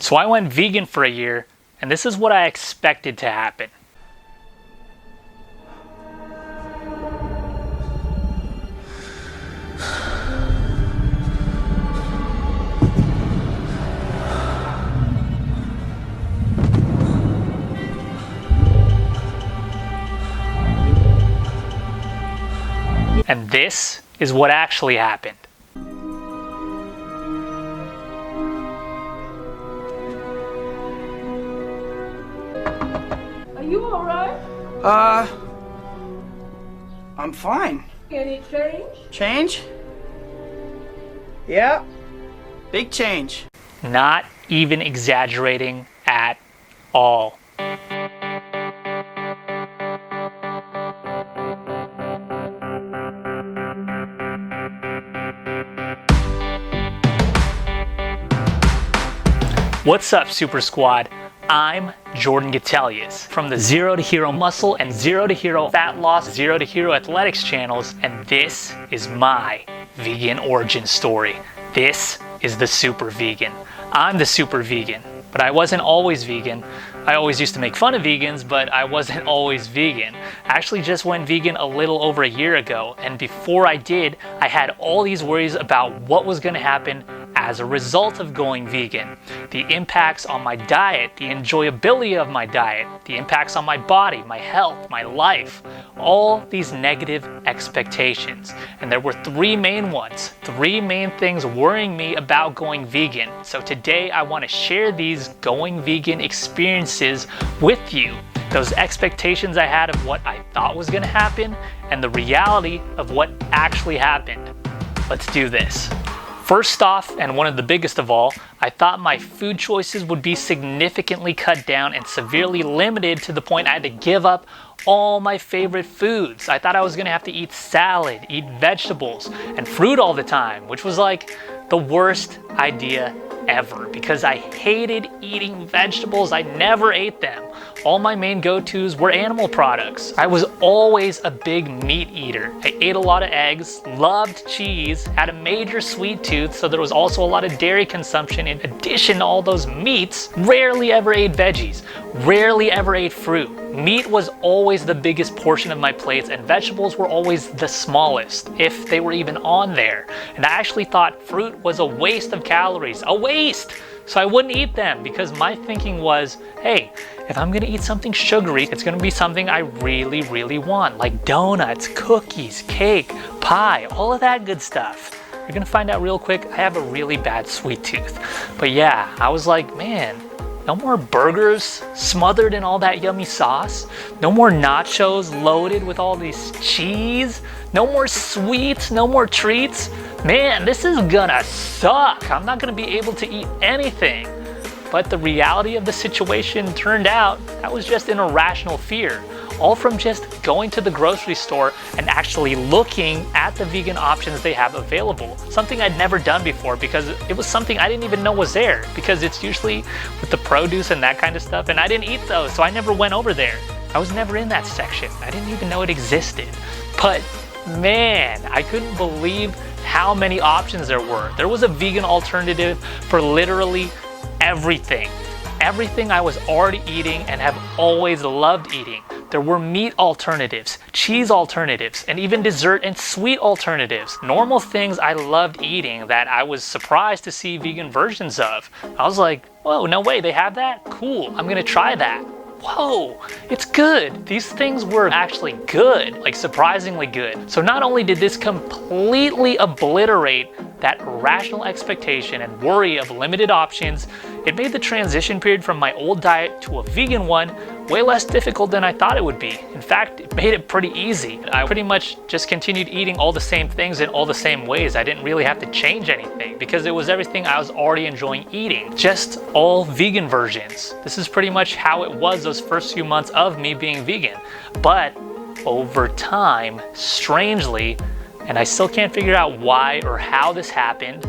So I went vegan for a year, and this is what I expected to happen. And this is what actually happened. Are you alright? I'm fine. Any change? Change? Yeah. Big change. Not even exaggerating at all. What's up, Super Squad? I'm Jordan Gatelius from the Zero to Hero Muscle and Zero to Hero Fat Loss, Zero to Hero Athletics channels, and this is my vegan origin story. This is the Super Vegan. I'm the Super Vegan, but I wasn't always vegan. I always used to make fun of vegans, but I wasn't always vegan. I actually just went vegan a little over a year ago, and before I did, I had all these worries about what was going to happen as a result of going vegan. The impacts on my diet, the enjoyability of my diet, the impacts on my body, my health, my life, all these negative expectations. And there were three main ones, three main things worrying me about going vegan. So today I want to share these going vegan experiences with you. Those expectations I had of what I thought was going to happen and the reality of what actually happened. Let's do this. First off, and one of the biggest of all, I thought my food choices would be significantly cut down and severely limited to the point I had to give up all my favorite foods. I thought I was gonna have to eat salad, eat vegetables, and fruit all the time, which was like the worst idea ever because I hated eating vegetables. I never ate them. All my main go-tos were animal products. I was always a big meat eater. I ate a lot of eggs, loved cheese, had a major sweet tooth, so there was also a lot of dairy consumption in addition to all those meats. Rarely ever ate veggies, rarely ever ate fruit. Meat was always the biggest portion of my plates and vegetables were always the smallest, if they were even on there. And I actually thought fruit was a waste of calories, a waste! So I wouldn't eat them because my thinking was, hey, if I'm gonna eat something sugary, it's gonna be something I really, really want, like donuts, cookies, cake, pie, all of that good stuff. You're gonna find out real quick, I have a really bad sweet tooth. But yeah, I was like, man, no more burgers smothered in all that yummy sauce. No more nachos loaded with all this cheese. No more sweets, no more treats. Man, this is gonna suck. I'm not gonna be able to eat anything. But the reality of the situation turned out that was just an irrational fear. All from just going to the grocery store and actually looking at the vegan options they have available. Something I'd never done before because it was something I didn't even know was there because it's usually with the produce and that kind of stuff and I didn't eat those, so I never went over there. I was never in that section. I didn't even know it existed. But man, I couldn't believe how many options there were. There was a vegan alternative for literally everything. Everything I was already eating and have always loved eating. There were meat alternatives, cheese alternatives, and even dessert and sweet alternatives. Normal things I loved eating that I was surprised to see vegan versions of. I was like, whoa, no way, they have that? Cool, I'm gonna try that. Whoa, it's good. These things were actually good, like surprisingly good. So not only did this completely obliterate that irrational expectation and worry of limited options, it made the transition period from my old diet to a vegan one way less difficult than I thought it would be. In fact, it made it pretty easy. I pretty much just continued eating all the same things in all the same ways. I didn't really have to change anything because it was everything I was already enjoying eating. Just all vegan versions. This is pretty much how it was those first few months of me being vegan. But over time, strangely, and I still can't figure out why or how this happened,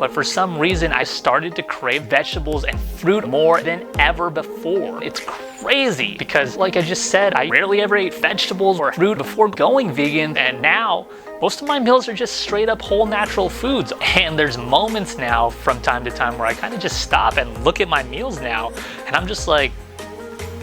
but for some reason I started to crave vegetables and fruit more than ever before. It's crazy because, like I just said, I rarely ever ate vegetables or fruit before going vegan, and now most of my meals are just straight up whole natural foods. And there's moments now from time to time where I kind of just stop and look at my meals now, and I'm just like,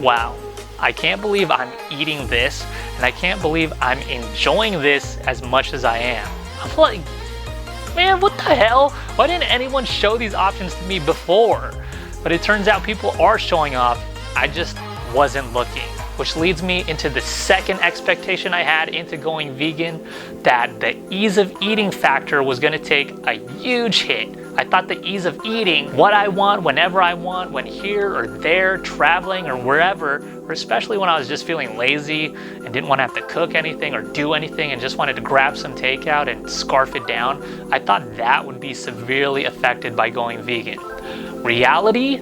wow, I can't believe I'm eating this, and I can't believe I'm enjoying this as much as I am. I'm like, man, what the hell? Why didn't anyone show these options to me before? But it turns out people are showing off. I just wasn't looking. Which leads me into the second expectation I had into going vegan, that the ease of eating factor was gonna take a huge hit. I thought the ease of eating what I want, whenever I want, when here or there, traveling or wherever, or especially when I was just feeling lazy and didn't want to have to cook anything or do anything and just wanted to grab some takeout and scarf it down, I thought that would be severely affected by going vegan. Reality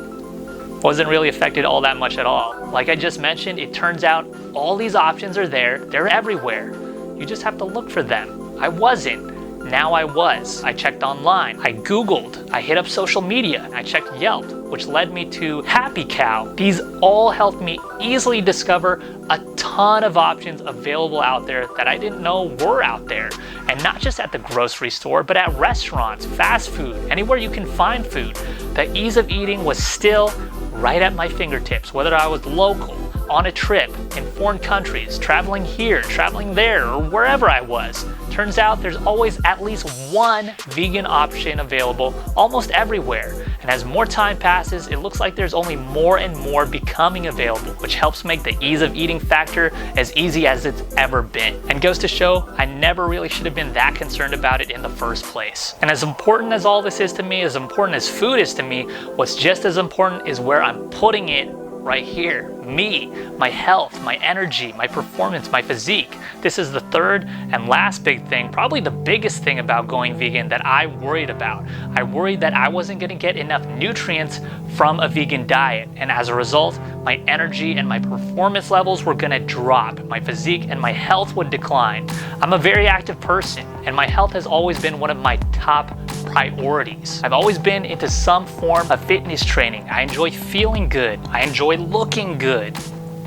wasn't really affected all that much at all. Like I just mentioned, it turns out all these options are there. They're everywhere. You just have to look for them. I wasn't. Now I was. I checked online. I Googled. I hit up social media. I checked Yelp, which led me to Happy Cow. These all helped me easily discover a ton of options available out there that I didn't know were out there. And not just at the grocery store, but at restaurants, fast food, anywhere you can find food. The ease of eating was still right at my fingertips, whether I was local, on a trip, in foreign countries, traveling here, traveling there, or wherever I was. Turns out there's always at least one vegan option available almost everywhere. And as more time passes, it looks like there's only more and more becoming available, which helps make the ease of eating factor as easy as it's ever been. And goes to show, I never really should have been that concerned about it in the first place. And as important as all this is to me, as important as food is to me, what's just as important is where I'm putting it right here. Me, my health, my energy, my performance, my physique. This is the third and last big thing, probably the biggest thing about going vegan that I worried about. I worried that I wasn't going to get enough nutrients from a vegan diet, and as a result, my energy and my performance levels were going to drop. My physique and my health would decline. I'm a very active person, and my health has always been one of my top priorities. I've always been into some form of fitness training. I enjoy feeling good. I enjoy looking good.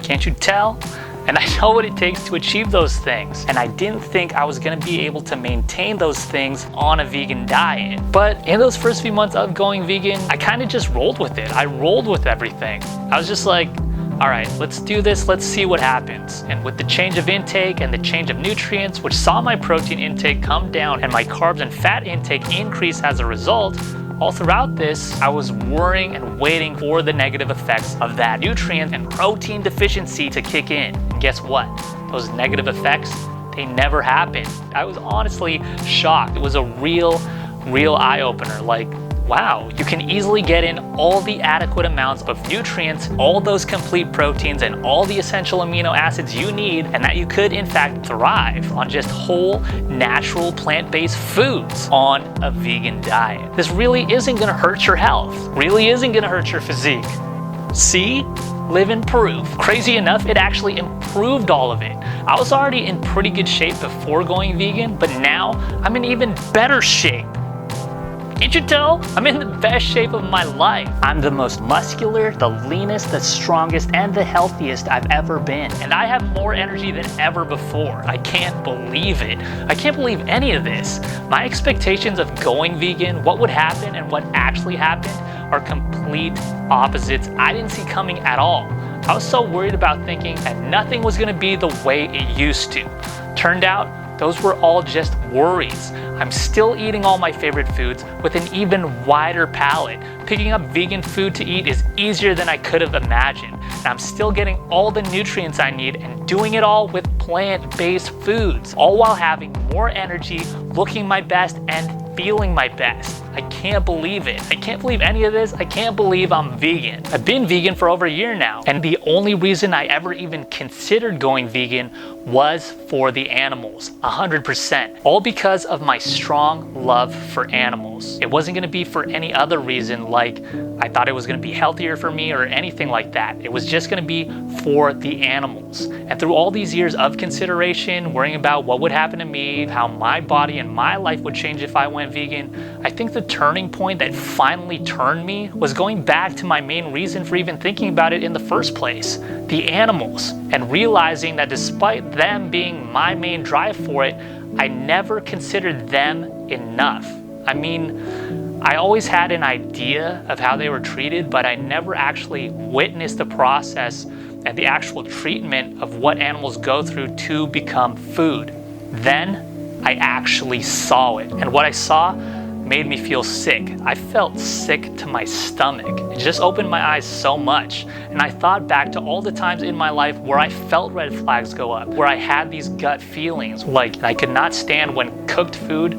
Can't you tell? And I know what it takes to achieve those things. And I didn't think I was gonna be able to maintain those things on a vegan diet. But in those first few months of going vegan, I kind of just rolled with it. I rolled with everything. I was just like, all right, let's do this, let's see what happens. And with the change of intake and the change of nutrients, which saw my protein intake come down and my carbs and fat intake increase as a result, all throughout this, I was worrying and waiting for the negative effects of that nutrient and protein deficiency to kick in. And guess what? Those negative effects, they never happened. I was honestly shocked. It was a real eye-opener. Like, wow, you can easily get in all the adequate amounts of nutrients, all those complete proteins, and all the essential amino acids you need, and that you could in fact thrive on just whole, natural, plant-based foods on a vegan diet. This really isn't gonna hurt your health, really isn't gonna hurt your physique. See? Live in proof. Crazy enough, it actually improved all of it. I was already in pretty good shape before going vegan, but now I'm in even better shape. Can't you tell? I'm in the best shape of my life. I'm the most muscular, the leanest, the strongest, and the healthiest I've ever been. And I have more energy than ever before. I can't believe it. I can't believe any of this. My expectations of going vegan, what would happen, and what actually happened are complete opposites I didn't see coming at all. I was so worried about thinking that nothing was gonna be the way it used to. Turned out, those were all just worries. I'm still eating all my favorite foods with an even wider palette. Picking up vegan food to eat is easier than I could have imagined. And I'm still getting all the nutrients I need and doing it all with plant-based foods, all while having more energy, looking my best, and feeling my best. I can't believe it. I can't believe any of this. I can't believe I'm vegan. I've been vegan for over a year now, and the only reason I ever even considered going vegan was for the animals, 100%. All because of my strong love for animals. It wasn't gonna be for any other reason, like I thought it was gonna be healthier for me or anything like that. It was just gonna be for the animals. And through all these years of consideration, worrying about what would happen to me, how my body and my life would change if I went vegan, I think the the turning point that finally turned me was going back to my main reason for even thinking about it in the first place, the animals, and realizing that despite them being my main drive for it, I never considered them enough. I mean, I always had an idea of how they were treated, but I never actually witnessed the process and the actual treatment of what animals go through to become food. Then I actually saw it, and what I saw made me feel sick. I felt sick to my stomach. It just opened my eyes so much, and I thought back to all the times in my life where I felt red flags go up, where I had these gut feelings, like I could not stand when cooked food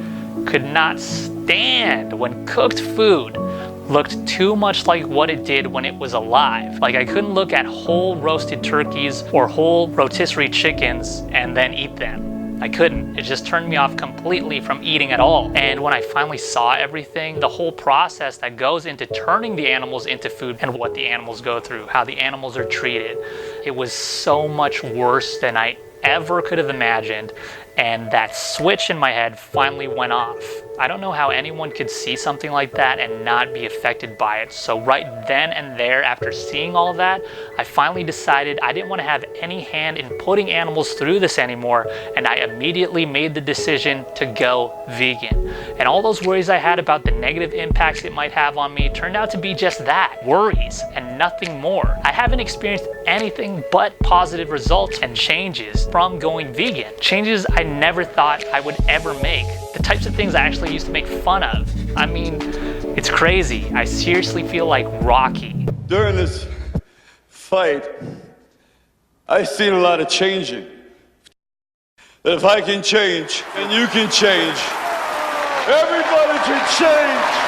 looked too much like what it did when it was alive. Like I couldn't look at whole roasted turkeys or whole rotisserie chickens and then eat them. I couldn't. It just turned me off completely from eating at all. And when I finally saw everything, the whole process that goes into turning the animals into food and what the animals go through, how the animals are treated, it was so much worse than I ever could have imagined. And that switch in my head finally went off. I don't know how anyone could see something like that and not be affected by it. So right then and there, after seeing all that, I finally decided I didn't want to have any hand in putting animals through this anymore, and I immediately made the decision to go vegan. And all those worries I had about the negative impacts it might have on me turned out to be just that, worries and nothing more. I haven't experienced anything but positive results and changes from going vegan. Changes I never thought I would ever make. The types of things I actually used to make fun of. I mean, it's crazy. I seriously feel like Rocky. During this fight, I've seen a lot of changing. That if I can change, and you can change, everybody can change.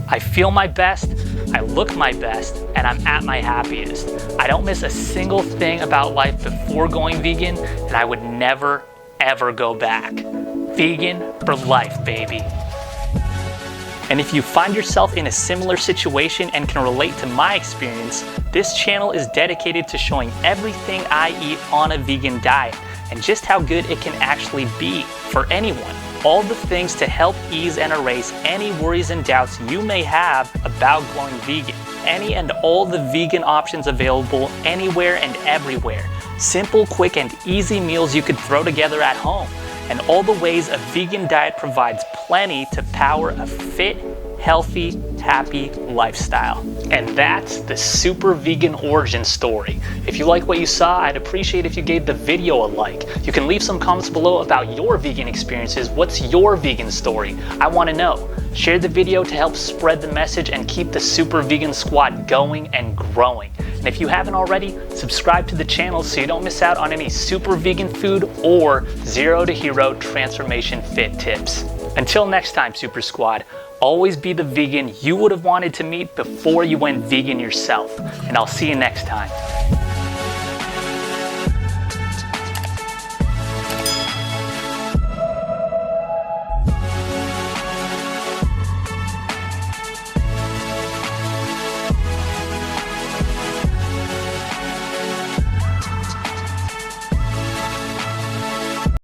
I feel my best, I look my best, and I'm at my happiest. I don't miss a single thing about life before going vegan, and I would never, ever go back. Vegan for life, baby. And if you find yourself in a similar situation and can relate to my experience, this channel is dedicated to showing everything I eat on a vegan diet and just how good it can actually be for anyone. All the things to help ease and erase any worries and doubts you may have about going vegan. Any and all the vegan options available anywhere and everywhere. Simple, quick, and easy meals you could throw together at home. And all the ways a vegan diet provides plenty to power a fit, healthy, happy lifestyle. And that's the super vegan origin story. If you like what you saw, I'd appreciate if you gave the video a like. You can leave some comments below about your vegan experiences. What's your vegan story? I want to know. Share the video to help spread the message and keep the Super Vegan Squad going and growing. And if you haven't already, subscribe to the channel so you don't miss out on any super vegan food or zero to hero transformation fit tips. Until next time, Super Squad, always be the vegan you would have wanted to meet before you went vegan yourself. And I'll see you next time.